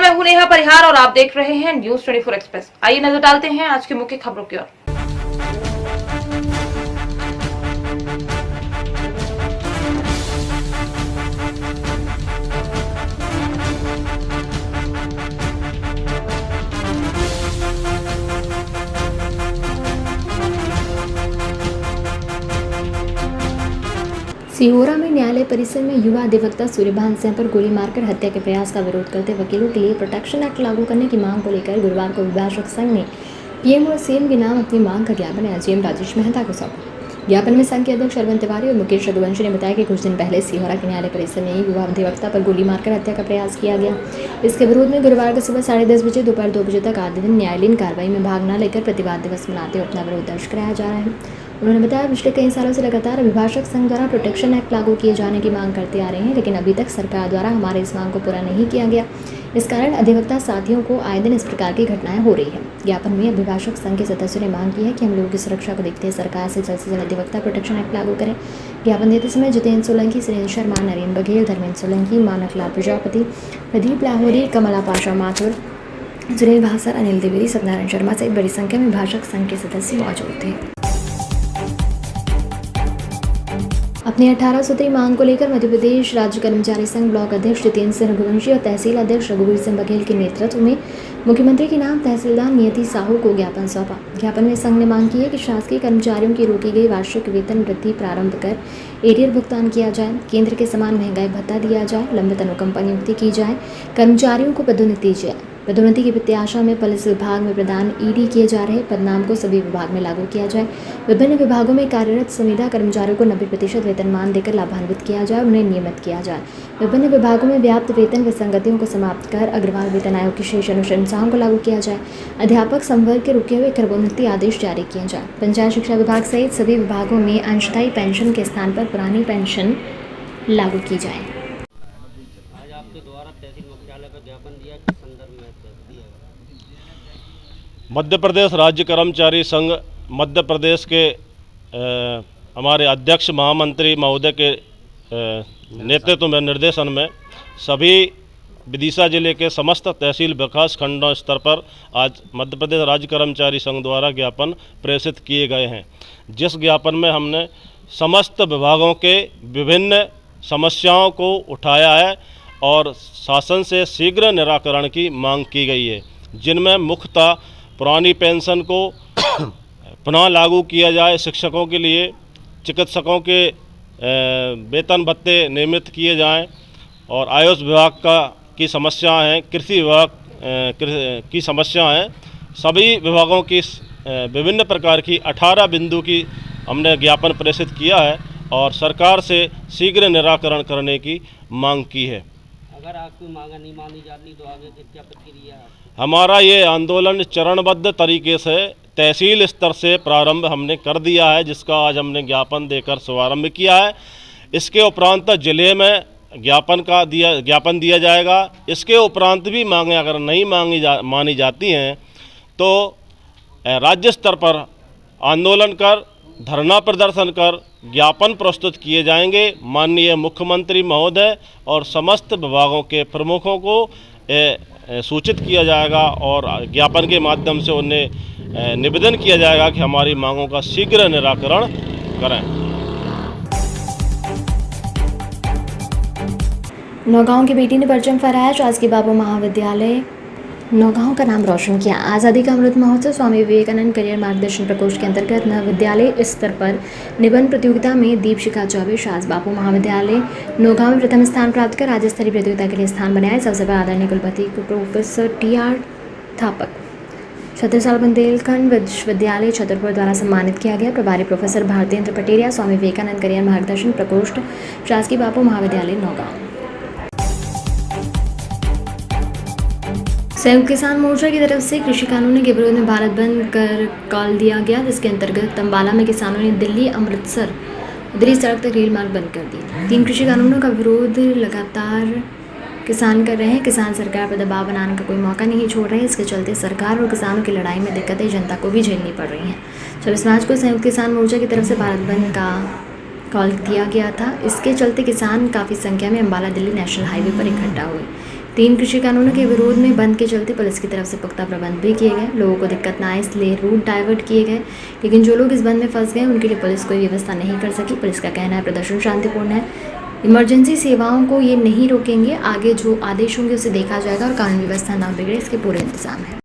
मैं हूं नेहा परिहार और आप देख रहे हैं न्यूज 24 एक्सप्रेस। आइए नजर डालते हैं आज की मुख्य खबरों की ओर। सिहोरा में न्यायालय परिसर में युवा अधिवक्ता सूर्यभान सिंह पर गोली मारकर हत्या के प्रयास का विरोध करते वकीलों के लिए प्रोटेक्शन एक्ट लागू करने की मांग को लेकर गुरुवार को अभिभाषक संघ ने पीएम और सीएम के नाम अपनी मांग का ज्ञापन एसडीएम राजेश मेहता को सौंपा। ज्ञापन में संघ के अध्यक्ष अरविंद तिवारी और मुकेश रघुवंशी ने बताया कि कुछ दिन पहले सिहोरा के न्यायालय परिसर में युवा अधिवक्ता पर गोली मारकर हत्या का प्रयास किया गया। इसके विरोध में गुरुवार को सुबह 10:30 बजे दोपहर 2 बजे तक आधे दिन न्यायालयीन कार्रवाई में भाग न लेकर प्रतिवाद दिवस मनाते हुए अपना विरोध दर्ज कराया जा रहा है। उन्होंने बताया पिछले कई सालों से लगातार अभिभाषक संघ द्वारा प्रोटेक्शन एक्ट लागू किए जाने की मांग करते आ रहे हैं, लेकिन अभी तक सरकार द्वारा हमारे इस मांग को पूरा नहीं किया गया। इस कारण अधिवक्ता साथियों को आए दिन इस प्रकार की घटनाएं हो रही है। ज्ञापन में अभिभाषक संघ के सदस्यों ने मांग की है कि हम लोगों की सुरक्षा को देखते हुए सरकार से जल्द अधिवक्ता प्रोटेक्शन एक्ट लागू करें। ज्ञापन देते समय जितेंद्र सोलंकी, सुरेंद्र शर्मा, नरेंद्र बघेल, धर्मेंद्र सोलंकी, मानकलाल प्रजापति, प्रदीप लाहौरी, कमला पाशा माथुर, सुनील भास्कर, अनिल द्विवेदी, सत्यनारायण शर्मा सहित बड़ी संख्या में अभिभाषक संघ के सदस्य मौजूद थे। अपनी 18 सूत्री मांग को लेकर मध्य प्रदेश राज्य कर्मचारी संघ ब्लॉक अध्यक्ष जितेंद्र सिंह रघुवंशी और तहसील अध्यक्ष रघुवीर सिंह बघेल के नेतृत्व में मुख्यमंत्री के नाम तहसीलदार नियति साहू को ज्ञापन सौंपा। ज्ञापन में संघ ने मांग की है कि शासकीय कर्मचारियों की रोकी गई वार्षिक वेतन वृद्धि प्रारंभ कर एरियर भुगतान किया जाए, केंद्र के समान महंगाई भत्ता दिया जाए, लंबित अनुकंपा नियुक्ति की जाए, कर्मचारियों को पदोन्नति की प्रत्याशा में पुलिस विभाग में प्रदान ईडी किए जा रहे पदनाम को सभी विभाग में लागू किया जाए, विभिन्न विभागों में कार्यरत संविदा कर्मचारियों को 90% वेतनमान देकर लाभान्वित किया जाए, उन्हें नियमित किया जाए, विभिन्न विभागों में व्याप्त वेतन विसंगतियों को समाप्त कर अग्रवाल वेतन आयोग की शेष अनुशंसाओं को लागू किया जाए, अध्यापक संवर्ग के रुके हुए क्रमोन्नति आदेश जारी किए जाए, पंचायत शिक्षा विभाग सहित सभी विभागों में अंशदायी पेंशन के स्थान पर पुरानी पेंशन लागू की जाए। आज आपके द्वारा तहसील मुख्यालय पर ज्ञापन दिया किस संदर्भ में दिया? मध्य प्रदेश राज्य कर्मचारी संघ मध्य प्रदेश के हमारे अध्यक्ष महामंत्री महोदय के नेतृत्व में निर्देशन में सभी विदिशा जिले के समस्त तहसील विकास खंडों स्तर पर आज मध्य प्रदेश राज्य कर्मचारी संघ द्वारा ज्ञापन प्रेषित किए गए हैं, जिस ज्ञापन में हमने समस्त विभागों के विभिन्न समस्याओं को उठाया है और शासन से शीघ्र निराकरण की मांग की गई है, जिनमें मुख्यतः पुरानी पेंशन को पुनः लागू किया जाए, शिक्षकों के लिए, चिकित्सकों के वेतन भत्ते नियमित किए जाएं और आयुष विभाग की समस्याएं हैं, कृषि विभाग की समस्या हैं, सभी विभागों की विभिन्न प्रकार की 18 बिंदु की हमने ज्ञापन प्रेषित किया है और सरकार से शीघ्र निराकरण करने की मांग की है। अगर आपकी मांग नहीं मानी जाती तो आगे क्या प्रक्रिया है? हमारा ये आंदोलन चरणबद्ध तरीके से तहसील स्तर से प्रारंभ हमने कर दिया है, जिसका आज हमने ज्ञापन देकर शुभारंभ किया है। इसके उपरांत जिले में ज्ञापन दिया जाएगा। इसके उपरांत भी मांगें अगर नहीं मानी जाती हैं तो राज्य स्तर पर आंदोलन कर, धरना प्रदर्शन कर ज्ञापन प्रस्तुत किए जाएंगे। माननीय मुख्यमंत्री महोदय और समस्त विभागों के प्रमुखों को सूचित किया जाएगा और ज्ञापन के माध्यम से उन्हें निवेदन किया जाएगा कि हमारी मांगों का शीघ्र निराकरण करें। नौगांव की बेटी ने परचम फहराया, शासकीय बाबू महाविद्यालय नौगांव का नाम रोशन किया। आज़ादी का अमृत महोत्सव स्वामी विवेकानंद करियर मार्गदर्शन प्रकोष्ठ के अंतर्गत महाविद्यालय स्तर पर निबंध प्रतियोगिता में दीपशिखा चौबे शास बापू महाविद्यालय नौगांव में प्रथम स्थान प्राप्त कर राज्य स्तरीय प्रतियोगिता के लिए स्थान बनाया। इस अवसर पर आदरणीय कुलपति प्रोफेसर TR थापक, छत्रसाल बुंदेलखंड विश्वविद्यालय छतरपुर द्वारा सम्मानित किया गया। प्रभारी प्रोफेसर भारतेंद्र पटेरिया, स्वामी विवेकानंद करियर मार्गदर्शन प्रकोष्ठ, शासकीय बापू महाविद्यालय नौगांव। संयुक्त किसान मोर्चा की तरफ से कृषि कानूनों के विरोध में भारत बंद कर कॉल दिया गया, जिसके अंतर्गत तंबाला में किसानों ने दिल्ली अमृतसर उतरी सड़क तक रेल मार्ग बंद कर दी। 3 कृषि कानूनों का विरोध लगातार किसान कर रहे हैं। किसान सरकार पर दबाव बनाने का कोई मौका नहीं छोड़ रहे हैं। इसके चलते सरकार और किसानों की लड़ाई में दिक्कतें जनता को भी झेलनी पड़ रही हैं। 24 मार्च को संयुक्त किसान मोर्चा की तरफ से भारत बंद का कॉल दिया गया था। इसके चलते किसान काफ़ी संख्या में अम्बाला दिल्ली नेशनल हाईवे पर इकट्ठा हुए। 3 कृषि कानूनों के विरोध में बंद के चलते पुलिस की तरफ से पुख्ता प्रबंध भी किए गए। लोगों को दिक्कत न आए इसलिए रूट डाइवर्ट किए गए, लेकिन जो लोग इस बंद में फंस गए उनके लिए पुलिस कोई व्यवस्था नहीं कर सकी। पुलिस का कहना है प्रदर्शन शांतिपूर्ण है, इमरजेंसी सेवाओं को ये नहीं रोकेंगे, आगे जो आदेश होंगे उसे देखा जाएगा और कानून व्यवस्था न बिगड़े इसके पूरे इंतजाम है।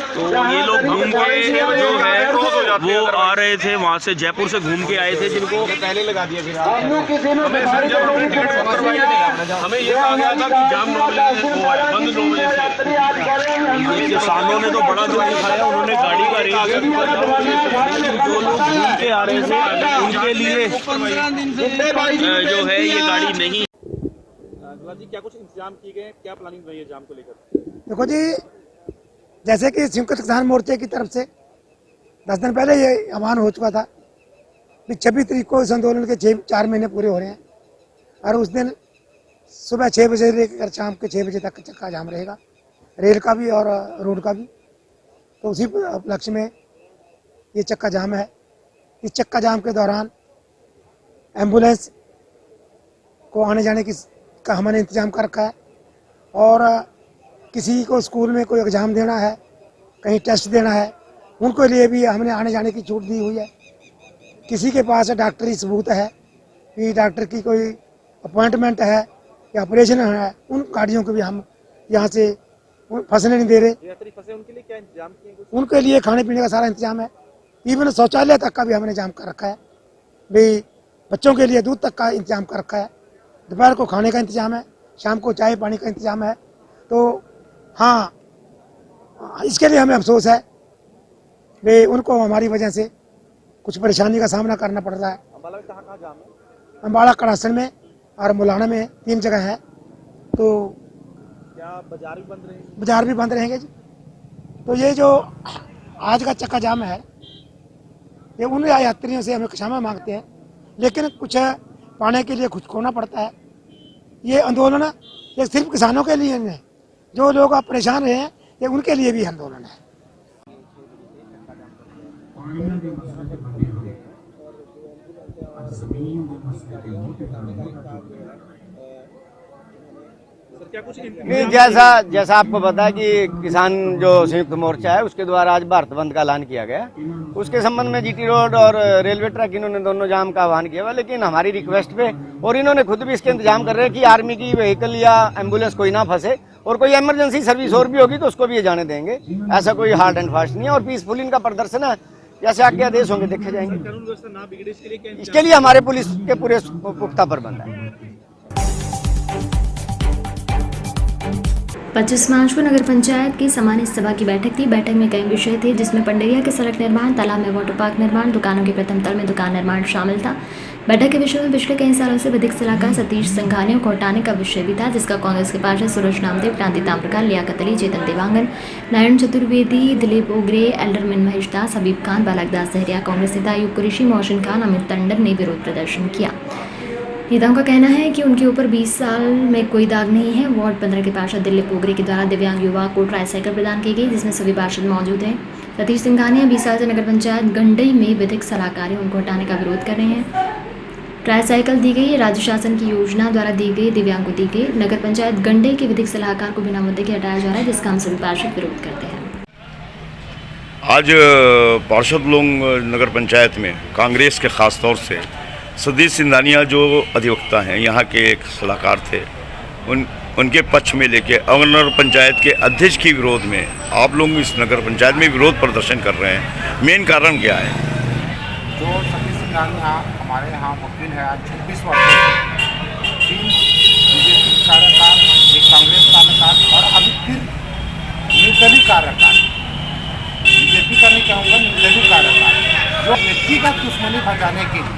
तो ये लोग घूम के जो है वो आ रहे थे वहाँ से, जयपुर से घूम के आए थे, जिनको पहले लगा दिया फिर हमें ये कहा गया था कि जाम 9 बजे से बंद 9 बजे से। किसानों ने तो बड़ा दुख दिखाया, उन्होंने गाड़ी का रेट जो लोग घूम के आ रहे थे उनके लिए जो है ये गाड़ी नहीं। जी क्या कुछ इंतजाम किए गए, क्या प्लानिंग रही है जाम को लेकर? देखो जी, जैसे कि संयुक्त किसान मोर्चे की तरफ से 10 दिन पहले ये आह्वान हो चुका था कि 26 तारीख को इस आंदोलन के 4 महीने पूरे हो रहे हैं और उस दिन सुबह 6 बजे लेकर शाम के 6 बजे तक चक्का जाम रहेगा, रेल का भी और रोड का भी। तो उसी उपलक्ष्य में ये चक्का जाम है। इस चक्का जाम के दौरान एम्बुलेंस को आने जाने का हमने इंतजाम कर रखा है और किसी को स्कूल में कोई एग्ज़ाम देना है, कहीं टेस्ट देना है, उनके लिए भी हमने आने जाने की छूट दी हुई है। किसी के पास डॉक्टरी सबूत है कि डॉक्टर की कोई अपॉइंटमेंट है या ऑपरेशन है, उन गाड़ियों को भी हम यहाँ से फंसने नहीं दे रहे। फंसे उनके लिए क्या इंतजाम किए? उनके लिए खाने पीने का सारा इंतजाम है, इवन शौचालय तक का भी हमने इंतजाम कर रखा है। भाई बच्चों के लिए दूध तक का इंतजाम कर रखा है, दोपहर को खाने का इंतजाम है, शाम को चाय पानी का इंतजाम है। तो हाँ, इसके लिए हमें अफसोस है वे उनको हमारी वजह से कुछ परेशानी का सामना करना पड़ रहा है। अम्बाला में कहाँ जाम है? अम्बाला कड़ासन में और मुलाना में 3 जगह है। तो क्या बाजार भी बंद रहेंगे? बाजार भी बंद रहेंगे जी। तो ये जो आज का चक्का जाम है ये उन यात्रियों से हमें क्षमा मांगते हैं, लेकिन कुछ पाने के लिए कुछ खोना पड़ता है। ये आंदोलन ये सिर्फ किसानों के लिए नहीं, जो लोग आप परेशान रहे हैं ये उनके लिए भी आंदोलन है। क्या कुछ नहीं, जैसा आपको पता है कि किसान जो संयुक्त मोर्चा है उसके द्वारा आज भारत बंद का ऐलान किया गया। उसके संबंध में जीटी रोड और रेलवे ट्रैक इन्होंने दोनों जाम का आह्वान किया हुआ, लेकिन हमारी रिक्वेस्ट पे और इन्होंने खुद भी इसके इंतजाम कर रहे हैं कि आर्मी की व्हीकल या एम्बुलेंस कोई ना फंसे और कोई इमरजेंसी सर्विस और भी होगी तो उसको भी ये जाने देंगे। ऐसा कोई हार्ड एंड फास्ट नहीं है और पीसफुल इनका प्रदर्शन है, जैसे आगे आदेश होंगे देखे जाएंगे। कानून व्यवस्था ना बिगड़े इसके लिए क्या? इसके लिए हमारे पुलिस के पूरे पुख्ता प्रबंध है। 25 मार्च को नगर पंचायत की सामान्य सभा की बैठक थी। बैठक में कई विषय थे, जिसमें पंडेरिया के सड़क निर्माण, तालाब में वाटर पार्क निर्माण, दुकानों के प्रथम तल में दुकान निर्माण शामिल था। बैठक के विषय में पिछले कई सालों से विधिक सलाहकार सतीश संघानिया को हटाने का विषय भी था, जिसका कांग्रेस के पार्षद सूरज नामदेव, क्रांति ताम्रकार, लियाकत अली, चेतन देवांगन, नारायण चतुर्वेदी, दिलीप ओगरे, एल्डरमैन महेश दास, हबीब खान, बालक दास जहरिया, कांग्रेस नेता अयूब कुरैशी, मोहसिन खान, अमित टंडन ने विरोध प्रदर्शन किया। नेताओं का कहना है कि उनके ऊपर 20 साल में कोई दाग नहीं है। वार्ड 15 के पार्षद दिलीप ओगरे के द्वारा दिव्यांग युवा को ट्राईसाइकिल प्रदान की गई, जिसमें सभी पार्षद मौजूद हैं। सतीश सिंघानिया 20 साल से नगर पंचायत गंडई में विधिक सलाहकार उनको हटाने का विरोध कर रहे हैं। ट्राईसाइकिल दी गई, राज्य शासन की योजना द्वारा दी गई, दिव्यांग को दी गई। नगर पंचायत गंडई के विधिक सलाहकार को बिना मुद्दे के हटाया जा रहा है, जिसका हम सभी पार्षद विरोध करते हैं। आज पार्षद लोग नगर पंचायत में कांग्रेस के खास तौर से सतीश सिंघानिया जो अधिवक्ता हैं, यहाँ के एक सलाहकार थे, उनके पक्ष में लेके नगर पंचायत के अध्यक्ष के विरोध में आप लोग इस नगर पंचायत में विरोध प्रदर्शन कर रहे हैं। मेन कारण क्या है? जो सतीश सिंघानिया हमारे यहाँ वकील है, आज 26 वर्षों से 3 बीजेपी कार्यकाल, एक कांग्रेस कार्यकाल और अभी फिर निर्दलीय कार्यकाल, बीजेपी का नहीं कहूँगा, निर्दलीय कार्यकाल, जो व्यक्तिगत दुश्मनी भजाने के लिए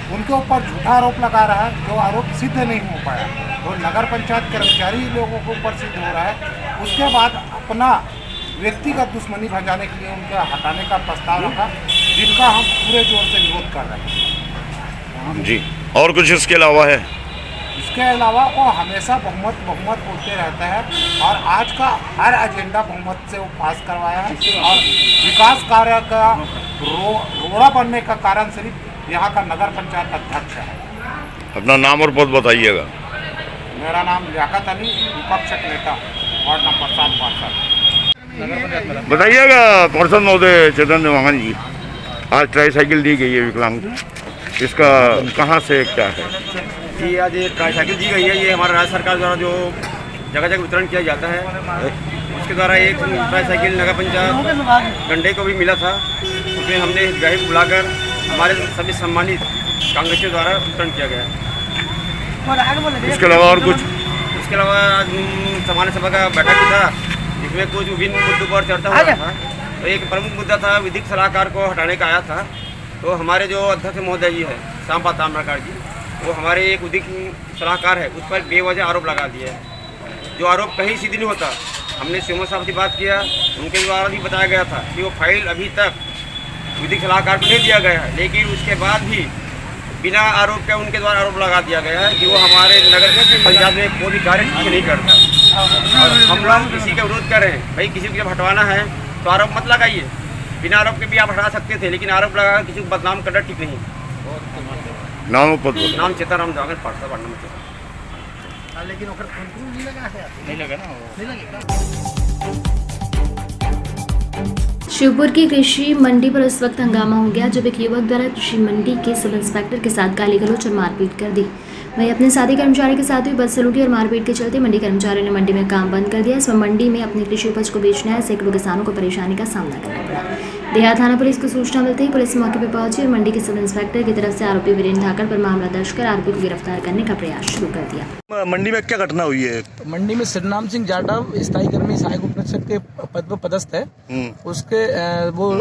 उनके ऊपर झूठा आरोप लगा रहा है, जो आरोप सिद्ध नहीं हो पाया और नगर पंचायत कर्मचारी लोगों के ऊपर सिद्ध हो रहा है। उसके बाद अपना व्यक्तिगत दुश्मनी भजाने के लिए उनका हटाने का प्रस्ताव रखा, जिनका हम पूरे जोर से विरोध कर रहे हैं जी। और कुछ इसके अलावा है? इसके अलावा वो हमेशा बहुमत बोलते रहता है और आज का हर एजेंडा बहुमत से वो पास करवाया है और विकास कार्य का रोड़ा बनने का कारण सिर्फ यहाँ का नगर पंचायत अध्यक्ष है। अपना नाम और पद बताइएगा। मेरा नाम लियाकत अली, विपक्ष के नेता, वार्ड नंबर 7 पार्षद। बताइएगा पार्षद महोदय चैतन्य मोहन जी, आज ट्राईसाइकिल दी गई है विकलांग, इसका कहाँ से क्या है? जी आज ये ट्राईसाइकिल दी गई है, ये हमारा राज्य सरकार द्वारा जो जगह जगह वितरण किया जाता है, उसके द्वारा एक ट्राईसाइकिल नगर पंचायत गंडे को भी मिला था। उसमें हमने हितग्राही को बुलाकर हमारे सभी सम्मानित कांग्रेसियों द्वारा वितरण किया गया। इसके अलावा और कुछ? इसके अलावा आज सामान्य सभा का बैठक भी था, जिसमें कुछ विभिन्न मुद्दों पर चर्चा हो रहा था। तो एक प्रमुख मुद्दा था, विधिक सलाहकार को हटाने का आया था। तो हमारे जो अध्यक्ष महोदय जी है श्यामपाल ताम्रकार जी, वो हमारे एक विधिक सलाहकार है, उस पर बेवजह आरोप लगा दिया है, जो आरोप कहीं सिद्ध नहीं होता। हमने सीएम साहब से बात किया, उनके द्वारा भी बताया गया था कि वो फाइल अभी तक विधिक सलाहकार को नहीं दिया गया है, लेकिन उसके बाद भी बिना आरोप के उनके द्वारा आरोप लगा दिया गया है कि वो हमारे नगर पंचायत में कोई भी कार्य नहीं करता। और हम लोग किसी का विरोध कर रहे हैं, भाई किसी को जब हटवाना है तो आरोप मत लगाइए, बिना आरोप के भी आप हटा सकते थे, लेकिन आरोप लगा किसी को बदनाम करना ठीक नहीं। नाम पद? नाम चेताराम जागर, पार्षद वार्ड नंबर 14। लेकिन नहीं लगा ना। शिवपुर की कृषि मंडी पर इस वक्त हंगामा हो गया जब एक युवक द्वारा कृषि मंडी के सब इंस्पेक्टर के साथ गाली गलौज और मारपीट कर दी। वहीं अपने साथी कर्मचारी के साथ हुई बदसलूकी और मारपीट के चलते मंडी कर्मचारियों ने मंडी में काम बंद कर दिया। इसमें मंडी में अपनी कृषि उपज को बेचने आए सैकड़ों किसानों को परेशानी का सामना करना पड़ा। देहात थाना पुलिस को सूचना मिलते ही पुलिस मौके पर पहुंची और मंडी के सब इंस्पेक्टर की तरफ से आरोपी वीरेंद्र धाकड़ पर मामला दर्ज कर आरोपी को गिरफ्तार करने का प्रयास शुरू कर दिया। मंडी में क्या घटना हुई है? मंडी में श्रीराम सिंह जाटव स्थायी कर्मी सहायक उपनिरीक्षक के पद पर पदस्थ है। उसके वो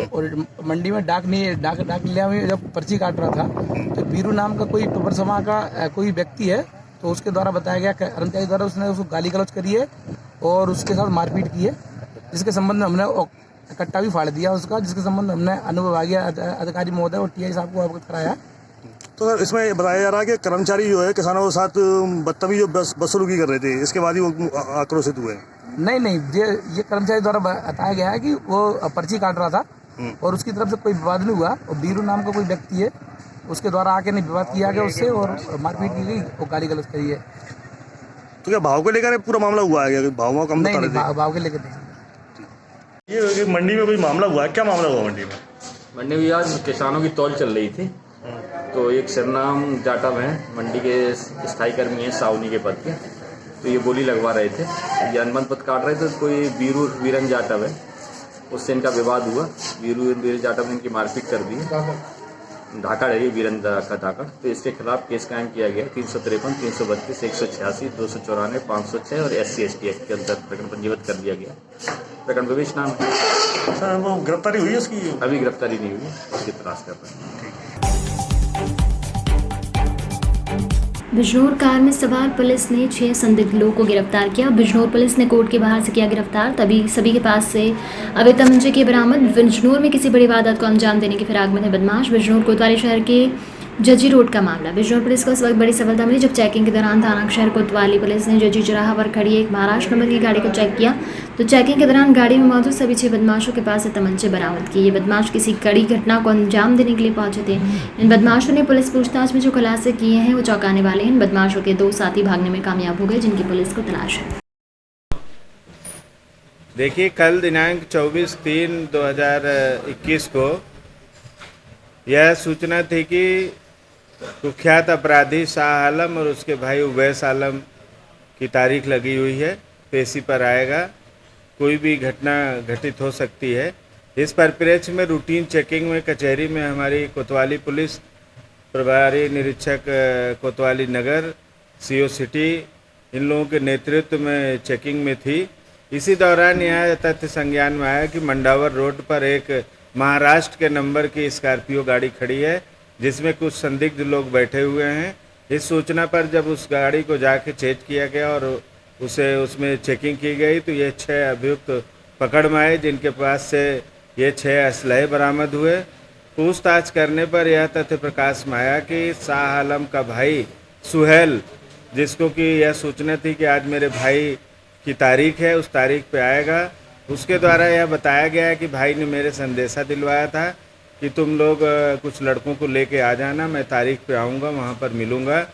मंडी में डाक लिया में जब पर्ची काट रहा था तो बीरू नाम का कोई टोबर सभा का कोई व्यक्ति है, तो उसके द्वारा बताया गया कर्मचारी द्वारा उसने उसको गाली गलौज करी है और उसके साथ मारपीट की है, जिसके संबंध में हमने कट्टा भी फाड़ दिया उसका, जिसके संबंध में हमने अनुविभागीय अधिकारी महोदय और टीआई साहब को अवगत कराया। तो सर इसमें बताया जा रहा है कि कर्मचारी जो है किसानों के साथ बदतमीजी बदसलूकी कर रहे थे, इसके बाद ही वो आक्रोशित हुए। नहीं, ये कर्मचारी द्वारा बताया गया है कि वो पर्ची काट रहा था और उसकी तरफ से कोई विवाद नहीं हुआ और बीरू नाम का कोई व्यक्ति है, उसके द्वारा आके नहीं विवाद किया गया उससे और मारपीट की गई और गाली गलौज करी है। तो क्या भाव को लेकर पूरा मामला हुआ है? भाव कम नहीं, भाव के लेकर नहीं। ये मंडी में कोई मामला हुआ है, क्या मामला हुआ मंडी में? मंडी में आज किसानों की तौल चल रही थी, तो एक श्रीराम जाटव है, मंडी के स्थायी कर्मी है सावनी के पद के, तो ये बोली लगवा रहे थे, ये अनुबंध पद काट रहे थे। तो कोई वीरेंद्र जाटव है, उससे इनका विवाद हुआ, वीरेंद्र जाटव ने इनकी मारपीट कर दी। धाकड़ है ये वीरेंद्र का धाकड़, तो इसके खिलाफ केस कायम किया गया 353, 332, 186, 294, 506 और SC/ST एक्ट के अंतर्गत प्रकरण पंजीबद्ध कर दिया गया। प्रकरण प्रवेश नाम है। सर वो गिरफ्तारी हुई है उसकी? अभी गिरफ्तारी नहीं हुई, उसकी तलाश कर रहे हैं। बिजनौर कार में सवार पुलिस ने 6 संदिग्ध लोगों को गिरफ्तार किया। बिजनौर पुलिस ने कोर्ट के बाहर से किया गिरफ्तार। तभी सभी के पास से अवैध तमंचे की बरामद। बिजनौर में किसी बड़ी वारदात को अंजाम देने की फिराक में थे बदमाश। बिजनौर कोतवाली शहर के जजी रोड का मामला। बिजनौर पुलिस को इस वक्त बड़ी सफलता मिली जब चेकिंग के दौरान थाना शहर कोतवाली पुलिस ने जजी चौराहा पर खड़ी एक महाराष्ट्र नंबर की गाड़ी को चेक किया, तो चेकिंग के दौरान गाड़ी में मौजूद सभी 6 बदमाशों के पास से तमंचे बरामद किए। ये बदमाश किसी कड़ी घटना को अंजाम देने के लिए पहुंचे थे। इन बदमाशों ने पुलिस पूछताछ में जो खुलासे किए हैं वो चौंकाने वाले हैं। इन बदमाशों के 2 साथी भागने में कामयाब हो गए, जिनकी पुलिस को तलाश है। देखिए, कल दिनांक 24/3/2021 को यह सूचना थी कि कुख्यात अपराधी शाह आलम और उसके भाई उवैस आलम की तारीख लगी हुई है, पेशी पर आएगा, कोई भी घटना घटित हो सकती है। इस परिप्रेक्ष्य में रूटीन चेकिंग में कचहरी में हमारी कोतवाली पुलिस प्रभारी निरीक्षक कोतवाली नगर CO सिटी इन लोगों के नेतृत्व में चेकिंग में थी। इसी दौरान यह तथ्य संज्ञान में आया कि मंडावर रोड पर एक महाराष्ट्र के नंबर की स्कॉर्पियो गाड़ी खड़ी है, जिसमें कुछ संदिग्ध लोग बैठे हुए हैं। इस सूचना पर जब उस गाड़ी को जाके चेक किया गया और उसमें चेकिंग की गई तो ये 6 अभियुक्त पकड़ में आए, जिनके पास से ये 6 असलहे बरामद हुए। पूछताछ करने पर यह तथ्य प्रकाश में आया कि शाह आलम का भाई सुहेल, जिसको कि यह सूचना थी कि आज मेरे भाई की तारीख है, उस तारीख पे आएगा, उसके द्वारा यह बताया गया है कि भाई ने मेरे संदेशा दिलवाया था कि तुम लोग कुछ लड़कों को लेके आ जाना, मैं तारीख पे आऊँगा, वहाँ पर मिलूँगा।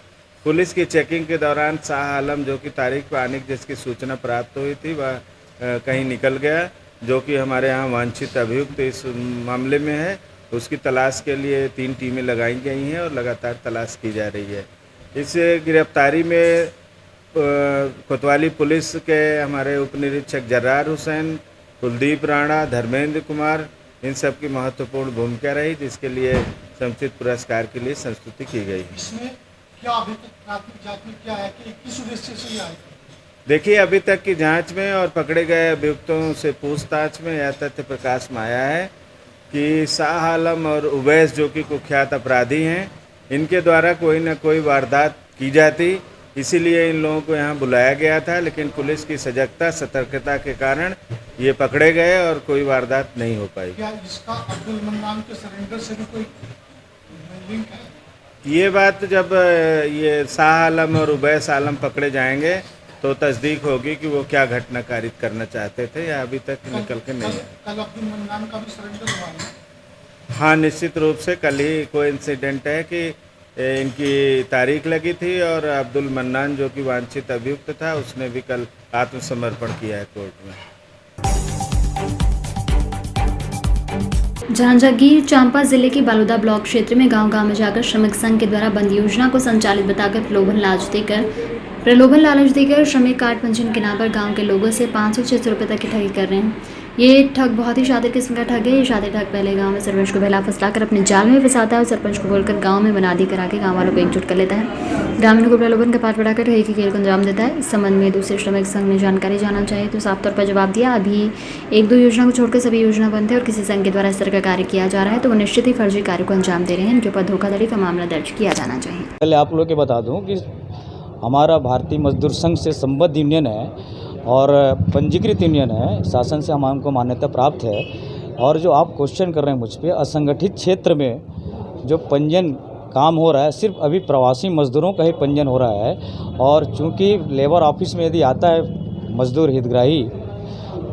पुलिस की चेकिंग के दौरान शाह आलम जो कि तारीख पर आने की जिसकी सूचना प्राप्त हुई थी वह कहीं निकल गया, जो कि हमारे यहाँ वांछित अभियुक्त इस मामले में है। उसकी तलाश के लिए 3 टीमें लगाई गई हैं और लगातार तलाश की जा रही है। इस गिरफ्तारी में कोतवाली पुलिस के हमारे उप निरीक्षक जर्रार हुसैन, कुलदीप राणा, धर्मेंद्र कुमार, इन सब की महत्वपूर्ण भूमिका रही, जिसके लिए समुचित पुरस्कार के लिए संस्तुति की गई है। इसमें क्या अभी तक प्राथमिक जांच में क्या है कि किस उद्देश्य से ये आए? देखिए, अभी तक की जांच में और पकड़े गए अभियुक्तों से पूछताछ में यह तथ्य प्रकाश में आया है कि शाह आलम और उवैस जो कि कुख्यात अपराधी हैं, इनके द्वारा कोई न कोई वारदात की जाती, इसीलिए इन लोगों को यहाँ बुलाया गया था। लेकिन पुलिस की सजगता, सतर्कता के कारण ये पकड़े गए और कोई वारदात नहीं हो पाई। क्या इसका अब्दुल मन्नान के सरेंडर से भी कोई लिंक है? ये बात जब ये शाह आलम और उवैस आलम पकड़े जाएंगे तो तस्दीक होगी कि वो क्या घटना कारित करना चाहते थे या अभी तक निकल के नहीं है। कल अब्दुल मन्नान का भी सरेंडर हुआ है? हाँ, निश्चित रूप से कल ही कोई इंसिडेंट है कि इनकी तारीख लगी थी और अब्दुल मन्नान जो कि वांछित अभियुक्त था, उसने भी कल आत्मसमर्पण किया है कोर्ट में। जांजगीर चांपा जिले के बालोदा ब्लॉक क्षेत्र में गांव-गांव में जाकर श्रमिक संघ के द्वारा बंद योजना को संचालित बताकर प्रलोभन लालच देकर श्रमिक कार्ड पंजीयन के नाम पर गांव के लोगों से 500-600 रुपये तक की ठगी कर रहे हैं। ये ठग बहुत ही शातिर किस्म का ठग है। ये शातिर ठग पहले गांव में सरपंच को बहला फुसलाकर अपने जाल में फंसाता है और सरपंच को बोलकर गांव में मुनादी करा के गांव वालों को एकजुट कर लेता है। ग्रामीणों को प्रलोभन का पाठ पढ़ाकर ठगी के खेल को अंजाम देता है। इस संबंध में दूसरे श्रमिक संघ ने जानकारी जाना चाहिए तो साफ तौर पर जवाब दिया, अभी 1-2 योजना को छोड़कर सभी योजना बंद है और किसी संघ के द्वारा इस तरह का कार्य किया जा रहा है तो वो निश्चित ही फर्जी कार्य को अंजाम दे रहे हैं। इनके ऊपर धोखाधड़ी का मामला दर्ज किया जाना चाहिए। पहले आप लोग के बता दूं कि हमारा भारतीय मजदूर संघ से संबद्ध यूनियन है और पंजीकृत यूनियन है, शासन से हमको मान्यता प्राप्त है। और जो आप क्वेश्चन कर रहे हैं मुझ पे, असंगठित क्षेत्र में जो पंजीयन काम हो रहा है सिर्फ अभी प्रवासी मजदूरों का ही पंजीयन हो रहा है। और चूंकि लेबर ऑफिस में यदि आता है मजदूर हितग्राही,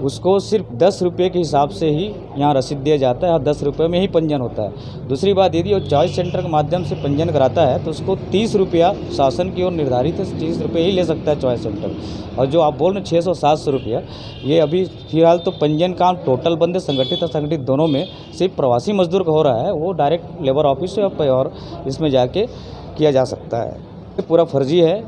उसको सिर्फ 10 रुपये के हिसाब से ही यहाँ रसीद दिया जाता है और 10 रुपये में ही पंजीयन होता है। दूसरी बात, यदि वो चॉइस सेंटर के माध्यम से पंजीयन कराता है तो उसको 30 रुपया शासन की ओर निर्धारित है, 30 रुपये ही ले सकता है चॉइस सेंटर। और जो आप बोल रहे 600-700 रुपया, ये अभी फिलहाल तो पंजीयन काम टोटल बंद है, संगठित असंगठित दोनों में। सिर्फ प्रवासी मजदूर का हो रहा है, वो डायरेक्ट लेबर ऑफिस से और इसमें जाके किया जा सकता है। ये पूरा फर्जी है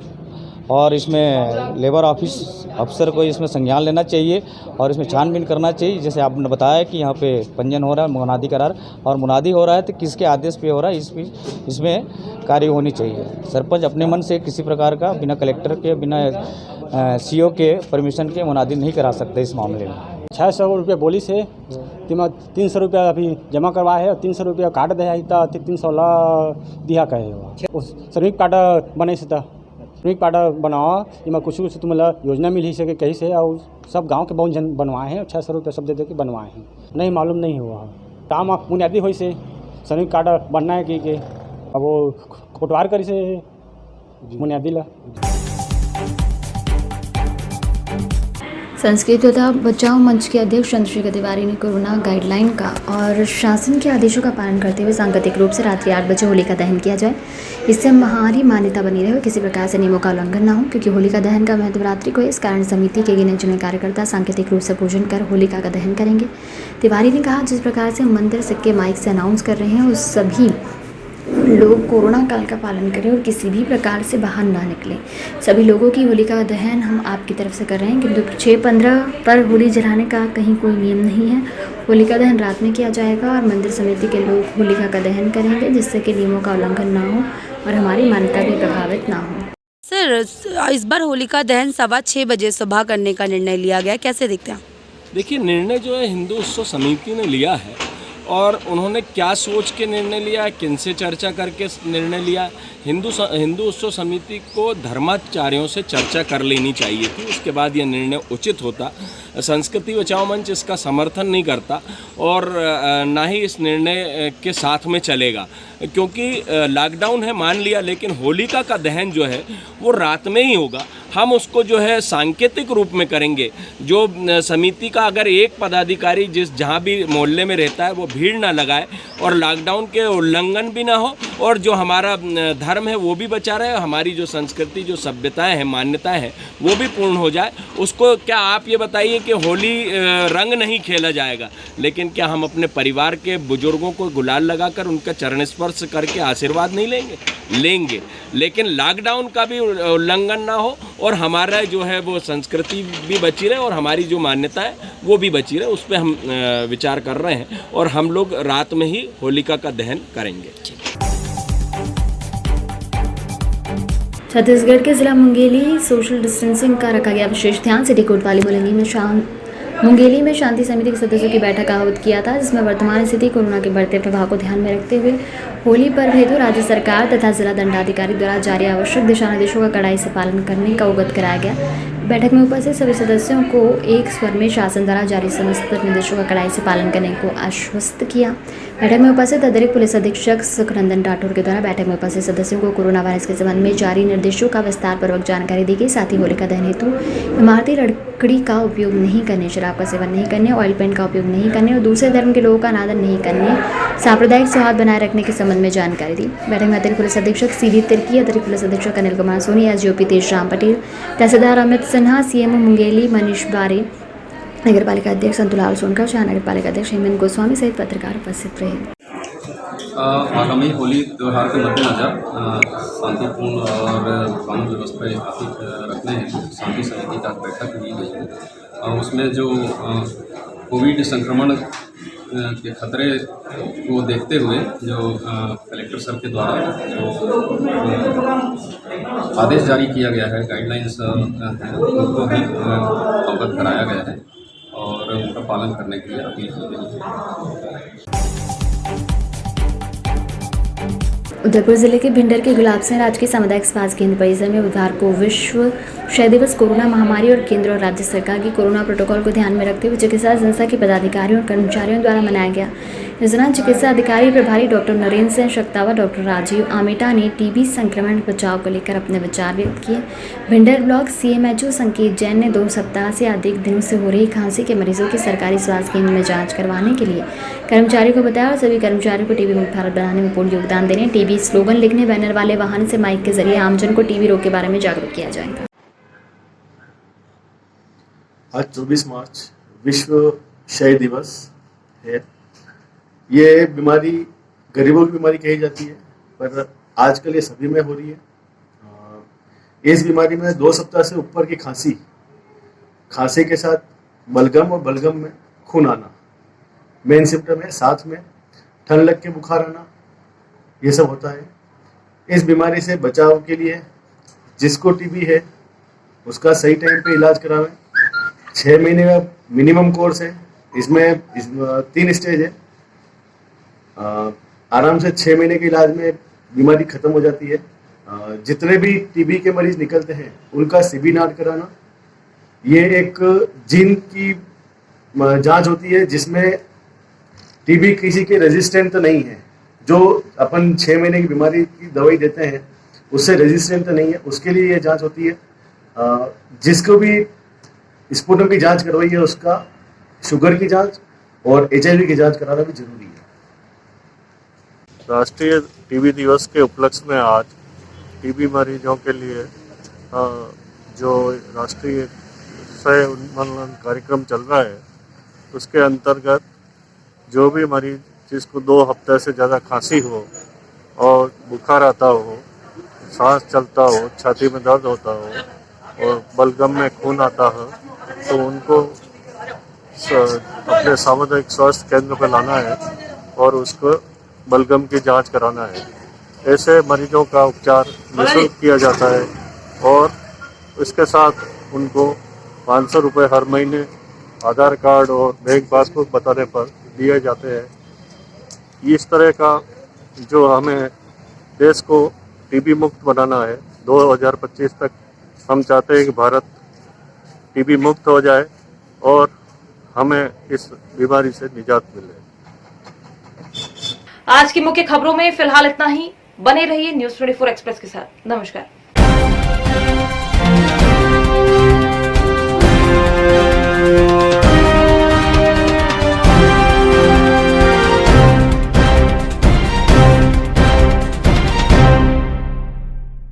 और इसमें लेबर ऑफिस अफसर को इसमें संज्ञान लेना चाहिए और इसमें छानबीन करना चाहिए। जैसे आपने बताया कि यहाँ पे पंजीयन हो रहा है, मुनादी करार और मुनादी हो रहा है तो किसके आदेश पे हो रहा है, इसमें कार्य होनी चाहिए। सरपंच अपने मन से किसी प्रकार का बिना कलेक्टर के, बिना सीओ के परमिशन के मुनादी नहीं करा सकते इस मामले में। 600 रुपये बोली से 300 रुपया अभी जमा करवाए है और 300 रुपया काट दे है तो 316 दिया कहे श्रमिक कार्ड बने से श्रमिक कार्ड बनाओ, इमा कुछ तुम्हें योजना मिली सके कहीं से और सब गांव के बहुत जन बनवाए हैं और 600 रुपये सब दे के बनवाए हैं। नहीं मालूम नहीं हुआ काम बुनियादी हो से श्रमिक कार्ड बनना है कि अब वो कोटवार करी से बुनियादी ला। संस्कृत तथा बचाओ मंच के अध्यक्ष चंद्रशेखर तिवारी ने कोरोना गाइडलाइन का और शासन के आदेशों का पालन करते हुए सांकेतिक रूप से रात्रि 8 बजे होलिका दहन किया जाए। इससे महामारी मान्यता बनी रहे और किसी प्रकार से नियमों का उल्लंघन न हो, क्योंकि होलिका दहन का महत्व रात्रि को। इस कारण समिति के गिने चुने कार्यकर्ता सांकेतिक रूप से पूजन कर होलिका का दहन करेंगे। तिवारी ने कहा, जिस प्रकार से मंदिर सिक्के माइक से अनाउंस कर रहे हैं उस सभी लोग कोरोना काल का पालन करें और किसी भी प्रकार से बाहर ना निकलें। सभी लोगों की होलिका का दहन हम आपकी तरफ से कर रहे हैं, किंतु 6-15 पर होली जलाने का कहीं कोई नियम नहीं है। होलिका दहन रात में किया जाएगा और मंदिर समिति के लोग होलिका का दहन करेंगे, जिससे कि नियमों का उल्लंघन ना हो और हमारी मान्यता भी प्रभावित ना हो। सर, इस बार होलिका दहन 6:15 बजे सुबह करने का निर्णय लिया गया, कैसे देखते हैं? देखिए, निर्णय जो है हिंदू उत्सव समिति ने लिया है और उन्होंने क्या सोच के निर्णय लिया है, किनसे चर्चा करके निर्णय लिया। हिंदू उत्सव समिति को धर्माचार्यों से चर्चा कर लेनी चाहिए थी, उसके बाद यह निर्णय उचित होता। संस्कृति बचाओ मंच इसका समर्थन नहीं करता और ना ही इस निर्णय के साथ में चलेगा, क्योंकि लॉकडाउन है मान लिया, लेकिन होलिका का दहन जो है वो रात में ही होगा। हम उसको जो है सांकेतिक रूप में करेंगे। जो समिति का अगर एक पदाधिकारी जहाँ भी मोहल्ले में रहता है वो भीड़ ना लगाए और लॉकडाउन के उल्लंघन भी ना हो, और जो हमारा धर्म है वो भी बचा रहे, हमारी जो संस्कृति जो सभ्यताएं हैं मान्यताएं हैं वो भी पूर्ण हो जाए। उसको क्या आप ये बताइए कि होली रंग नहीं खेला जाएगा, लेकिन क्या हम अपने परिवार के बुजुर्गों को गुलाल लगाकर उनका चरण स्पर्श करके आशीर्वाद नहीं लेंगे। लेकिन लॉकडाउन का भी उल्लंघन ना हो और हमारा जो है वो संस्कृति भी बची रहे और हमारी जो मान्यता है वो भी बची रहे, उस पर हम विचार कर रहे हैं और हम लोग रात में ही होलिका का दहन करेंगे। छत्तीसगढ़ के जिला मुंगेली सोशल डिस्टेंसिंग का रखा गया विशेष ध्यान। सिटी कोतवाली मुंगेली में शांति समिति के सदस्यों की बैठक आहूत किया था, जिसमें वर्तमान स्थिति कोरोना के बढ़ते प्रभाव को ध्यान में रखते हुए होली पर्व हेतु राज्य सरकार तथा जिला दंडाधिकारी द्वारा जारी आवश्यक दिशा निर्देशों का कड़ाई से पालन करने का अवगत कराया गया। बैठक में उपस्थित सभी सदस्यों को एक स्वर में शासन द्वारा जारी समस्त निर्देशों का कड़ाई से पालन करने को आश्वस्त किया। बैठक में उपस्थित अतिरिक्त पुलिस अधीक्षक सुखनंदन राठौर के द्वारा बैठक में उपस्थित सदस्यों को कोरोना वायरस के संबंध में जारी निर्देशों का विस्तार पूर्वक जानकारी दी गई। साथ ही होलिका दहन हेतु इमारती लकड़ी का उपयोग नहीं करने, शराब का सेवन नहीं करने, ऑयल पेंट का उपयोग नहीं करने और दूसरे धर्म के लोगों का अनादर नहीं करने, सांप्रदायिक सौहार्द बनाए रखने के संबंध में जानकारी दी। बैठक में अतिरिक्त पुलिस अधीक्षक सीधी तिर्की, अतिरिक्त पुलिस अधीक्षक अनिल कुमार सोनी, एसडीओपी तेजराम पटेल, तहसीलदार अमित सिन्हा, सीएमओ मुंगेली मनीष बारे, नगरपालिका अध्यक्ष संतुलाल सोनकर, शाह नगरपालिका अध्यक्ष हेमंत गोस्वामी सहित पत्रकार उपस्थित रहे। आगामी होली त्यौहार के मद्देनजर शांतिपूर्ण और कानून व्यवस्था स्थापित रखने हेतु शांति समिति का बैठक ली गई है। उसमें जो कोविड संक्रमण के खतरे को देखते हुए जो कलेक्टर सर के द्वारा जो आदेश जारी किया गया है, गाइडलाइंस हैं, उनको भी अवगत कराया गया है और उनका पालन करने के लिए अपील की गई है। उदयपुर जिले के भिंडर के गुलाब सिंह राजकीय सामुदायिक स्वास्थ्य केंद्र परिसर में बुधवार को विश्व क्षय दिवस कोरोना महामारी और केंद्र और राज्य सरकार की कोरोना प्रोटोकॉल को ध्यान में रखते हुए चिकित्सा संस्था के पदाधिकारियों और कर्मचारियों द्वारा मनाया गया। इस दौरान चिकित्सा अधिकारी प्रभारी डॉक्टर नरेंद्र सिंह शक्तावा, डॉक्टर राजीव आमेटा ने टीबी संक्रमण बचाव को लेकर अपने विचार व्यक्त किए। भिंडर ब्लॉक सीएमएचओ संकेत जैन ने 2 सप्ताह से अधिक दिनों से हो रही खांसी के मरीजों की सरकारी स्वास्थ्य केंद्र में जाँच करवाने के लिए कर्मचारियों को बताया और सभी कर्मचारियों को टीबी मुक्त भारत बनाने में पूर्ण योगदान देने, टीबी स्लोगन लिखने, बैनर वाले वाहन से माइक के जरिए आमजन को टीबी रोग के बारे में जागरूक किया जाएगा। आज 24 मार्च विश्व क्षय दिवस है। ये बीमारी गरीबों की बीमारी कही जाती है, पर आजकल ये सभी में हो रही है। इस बीमारी में 2 सप्ताह से ऊपर की खांसी के साथ बलगम और बलगम में खून आना मेन सिम्टम है। साथ में ठंड लग के बुखार आना, ये सब होता है। इस बीमारी से बचाव के लिए जिसको टीबी है उसका सही टाइम पे इलाज करावें। 6 महीने का मिनिमम कोर्स है, इसमें 3 स्टेज है। आराम से 6 महीने के इलाज में बीमारी खत्म हो जाती है। जितने भी टीबी के मरीज निकलते हैं उनका सीबी नाट कराना, ये एक जीन की जांच होती है जिसमें टीबी किसी के रेजिस्टेंट तो नहीं है। जो अपन 6 महीने की बीमारी की दवाई देते हैं उससे रेजिस्टेंट तो नहीं है, उसके लिए ये जांच होती है। जिसको भी स्पुटम की जांच करवाई है उसका शुगर की जांच और HIV की जांच कराना भी जरूरी है। राष्ट्रीय टीबी दिवस के उपलक्ष्य में आज टीबी मरीजों के लिए जो राष्ट्रीय सह उन्मूलन कार्यक्रम चल रहा है उसके अंतर्गत जो भी मरीज जिसको 2 हफ्ते से ज़्यादा खांसी हो और बुखार आता हो, सांस चलता हो, छाती में दर्द होता हो और बलगम में खून आता हो, तो उनको अपने सामुदायिक स्वास्थ्य केंद्र पर लाना है और उसको बलगम की जांच कराना है। ऐसे मरीजों का उपचार निःशुल्क किया जाता है और इसके साथ उनको 500 रुपये हर महीने आधार कार्ड और बैंक पासबुक बताने पर दिए जाते हैं। इस तरह का जो हमें देश को टीबी मुक्त बनाना है 2025 तक, हम चाहते हैं कि भारत टीबी मुक्त हो जाए और हमें इस बीमारी से निजात मिले। आज की मुख्य खबरों में फिलहाल इतना ही। बने रहिए न्यूज़ 24 एक्सप्रेस के साथ। नमस्कार।